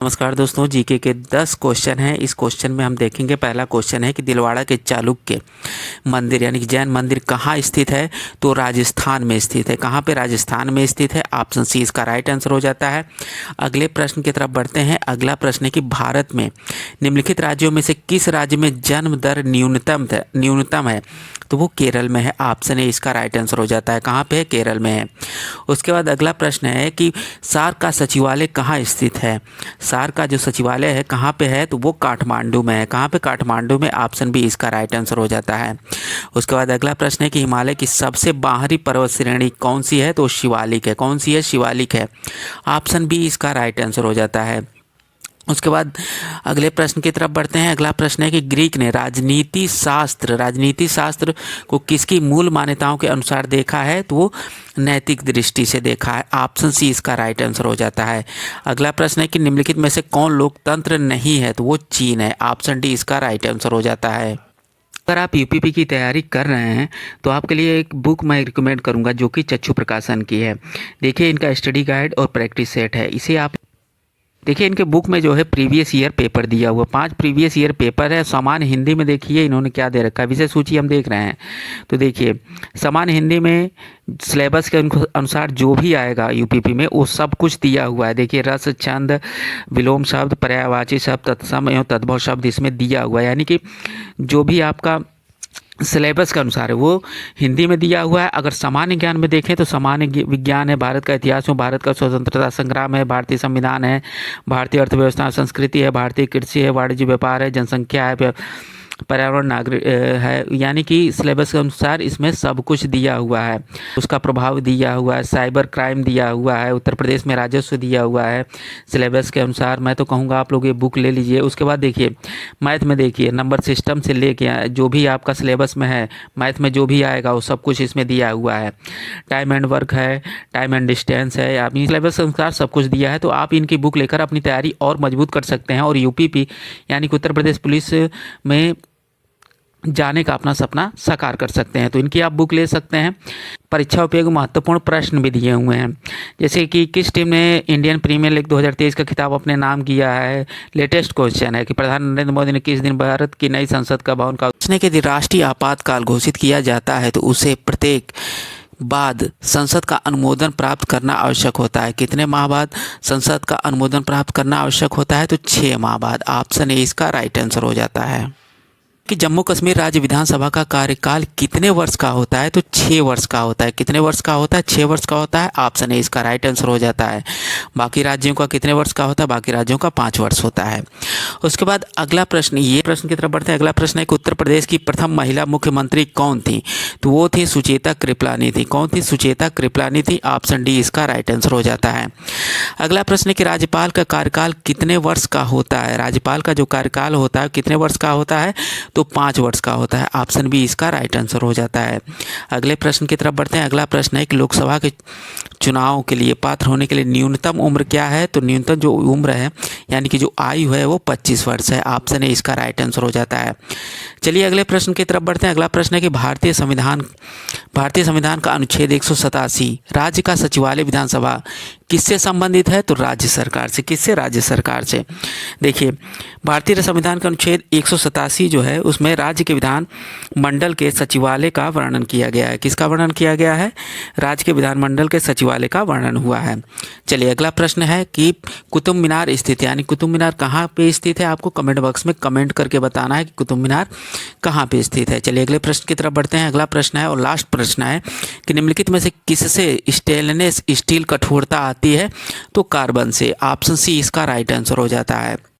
नमस्कार दोस्तों, जीके के 10 क्वेश्चन हैं। इस क्वेश्चन में हम देखेंगे, पहला क्वेश्चन है कि दिलवाड़ा के चालुक्य मंदिर यानी कि जैन मंदिर कहाँ स्थित है? तो राजस्थान में स्थित है। कहाँ पे? राजस्थान में स्थित है। ऑप्शन सी इसका राइट आंसर हो जाता है। अगले प्रश्न की तरफ बढ़ते हैं। अगला प्रश्न है कि भारत में निम्नलिखित राज्यों में से किस राज्य में जन्म दर न्यूनतम है? तो वो केरल में है। ऑप्शन ए इसका राइट आंसर हो जाता है। कहाँ पे है? केरल में है। उसके बाद अगला प्रश्न है कि सार्क का सचिवालय कहाँ स्थित है? सार्क का जो सचिवालय है कहाँ पे है? तो वो काठमांडू में है। कहाँ पे? काठमांडू में। ऑप्शन बी इसका राइट आंसर हो जाता है। उसके बाद अगला प्रश्न है कि हिमालय की सबसे बाहरी पर्वत श्रेणी कौन सी है? तो शिवालिक है। कौन सी है? शिवालिक है। ऑप्शन बी इसका राइट आंसर हो जाता है। उसके बाद अगले प्रश्न की तरफ बढ़ते हैं। अगला प्रश्न है कि ग्रीक ने राजनीति शास्त्र को किसकी मूल मान्यताओं के अनुसार देखा है? तो वो नैतिक दृष्टि से देखा है। ऑप्शन सी इसका राइट आंसर हो जाता है। अगला प्रश्न है कि निम्नलिखित में से कौन लोकतंत्र नहीं है? तो वो चीन है। ऑप्शन डी इसका राइट आंसर हो जाता है। अगर आप यूपीपी की तैयारी कर रहे हैं तो आपके लिए एक बुक मैं रिकमेंड करूंगा जो कि चक्षु प्रकाशन की है। देखिए, इनका स्टडी गाइड और प्रैक्टिस सेट है। इसे आप देखिए, इनके बुक में जो है प्रीवियस ईयर पेपर दिया हुआ, 5 प्रीवियस ईयर पेपर है। सामान्य हिंदी में देखिए इन्होंने क्या दे रखा है, विषय सूची हम देख रहे हैं। तो देखिए, सामान्य हिंदी में सिलेबस के अनुसार जो भी आएगा यूपीपी में वो सब कुछ दिया हुआ है। देखिए, रस, छंद, विलोम शब्द, पर्यायवाची शब्द, तत्सम एवं तद्भव शब्द इसमें दिया हुआ है। यानी कि जो भी आपका सिलेबस के अनुसार है वो हिंदी में दिया हुआ है। अगर सामान्य ज्ञान में देखें तो सामान्य विज्ञान है, भारत का इतिहास है, भारत का स्वतंत्रता संग्राम है, भारतीय संविधान है, भारतीय अर्थव्यवस्था संस्कृति है, भारतीय कृषि है, वाणिज्य व्यापार है, जनसंख्या है, पर्यावरण, नागरिक है। यानी कि सिलेबस के अनुसार इसमें सब कुछ दिया हुआ है। उसका प्रभाव दिया हुआ है, साइबर क्राइम दिया हुआ है, उत्तर प्रदेश में राजस्व दिया हुआ है सिलेबस के अनुसार। मैं तो कहूँगा आप लोग ये बुक ले लीजिए। उसके बाद देखिए, मैथ में देखिए नंबर सिस्टम से लेके जो भी आपका सिलेबस में है, मैथ में जो भी आएगा वो सब कुछ इसमें दिया हुआ है। टाइम एंड वर्क है, टाइम एंड डिस्टेंस है, अपनी सिलेबस के अनुसार सब कुछ दिया है। तो आप इनकी बुक लेकर अपनी तैयारी और मजबूत कर सकते हैं और यूपीपी यानी कि उत्तर प्रदेश पुलिस में जाने का अपना सपना साकार कर सकते हैं। तो इनकी आप बुक ले सकते हैं। परीक्षा उपयोगी महत्वपूर्ण प्रश्न भी दिए हुए हैं, जैसे कि किस टीम ने इंडियन प्रीमियर लीग 2023 का खिताब अपने नाम किया है। लेटेस्ट क्वेश्चन है कि प्रधानमंत्री नरेंद्र मोदी ने किस दिन भारत की नई संसद का भवन का यदि राष्ट्रीय आपातकाल घोषित किया जाता है तो उसे प्रत्येक बाद संसद का अनुमोदन प्राप्त करना आवश्यक होता है। कितने माह बाद संसद का अनुमोदन प्राप्त करना आवश्यक होता है? तो 6 माह बाद। ऑप्शन ए इसका राइट आंसर हो जाता है। कि जम्मू कश्मीर राज्य विधानसभा का कार्यकाल कितने वर्ष का होता है? तो 6 वर्ष का होता है। कितने वर्ष का होता है? 6 वर्ष का होता है। ऑप्शन ए इसका राइट आंसर हो जाता है। बाकी राज्यों का कितने वर्ष का होता है? बाकी राज्यों का 5 वर्ष होता है। उसके बाद अगला प्रश्न, ये प्रश्न की तरफ बढ़ते हैं। अगला प्रश्न है कि उत्तर प्रदेश की प्रथम महिला मुख्यमंत्री कौन थी? तो वो थी सुचेता कृपलानी थी। कौन थी? सुचेता कृपलानी थी। ऑप्शन डी इसका राइट आंसर हो जाता है। अगला प्रश्न है कि राज्यपाल का कार्यकाल कितने वर्ष का होता है? राज्यपाल का जो कार्यकाल होता है कितने वर्ष का होता है? तो 5 वर्ष का होता है। ऑप्शन बी इसका राइट आंसर हो जाता है। अगले प्रश्न की तरफ बढ़ते हैं। अगला प्रश्न है कि लोकसभा के चुनाव के लिए पात्र होने के लिए न्यूनतम उम्र क्या है? तो न्यूनतम जो उम्र है यानी कि जो आयु है वो 25 वर्ष है। ऑप्शन ए इसका राइट आंसर हो जाता है। चलिए अगले प्रश्न की तरफ बढ़ते हैं। अगला प्रश्न है कि भारतीय संविधान का अनुच्छेद 187 राज्य का सचिवालय विधानसभा किससे संबंधित है? तो राज्य सरकार से। किससे? राज्य सरकार से। देखिए, भारतीय संविधान का अनुच्छेद 187 जो है उसमें राज्य के विधान मंडल के सचिवालय का वर्णन किया गया है। किसका वर्णन किया गया है? राज्य के विधानमंडल के सचिवालय का वर्णन हुआ है। चलिए अगला प्रश्न है कि कुतुब मीनार स्थित यानी कुतुब मीनार कहाँ पे स्थित है? आपको कमेंट बॉक्स में कमेंट करके बताना है कि कुतुब मीनार कहाँ पे स्थित है। चलिए अगले प्रश्न की तरफ बढ़ते हैं। अगला प्रश्न है और लास्ट प्रश्न है कि निम्नलिखित में से किससे स्टेनलेस स्टील कठोरता आती है? तो कार्बन से। ऑप्शन सी इसका राइट आंसर हो जाता है।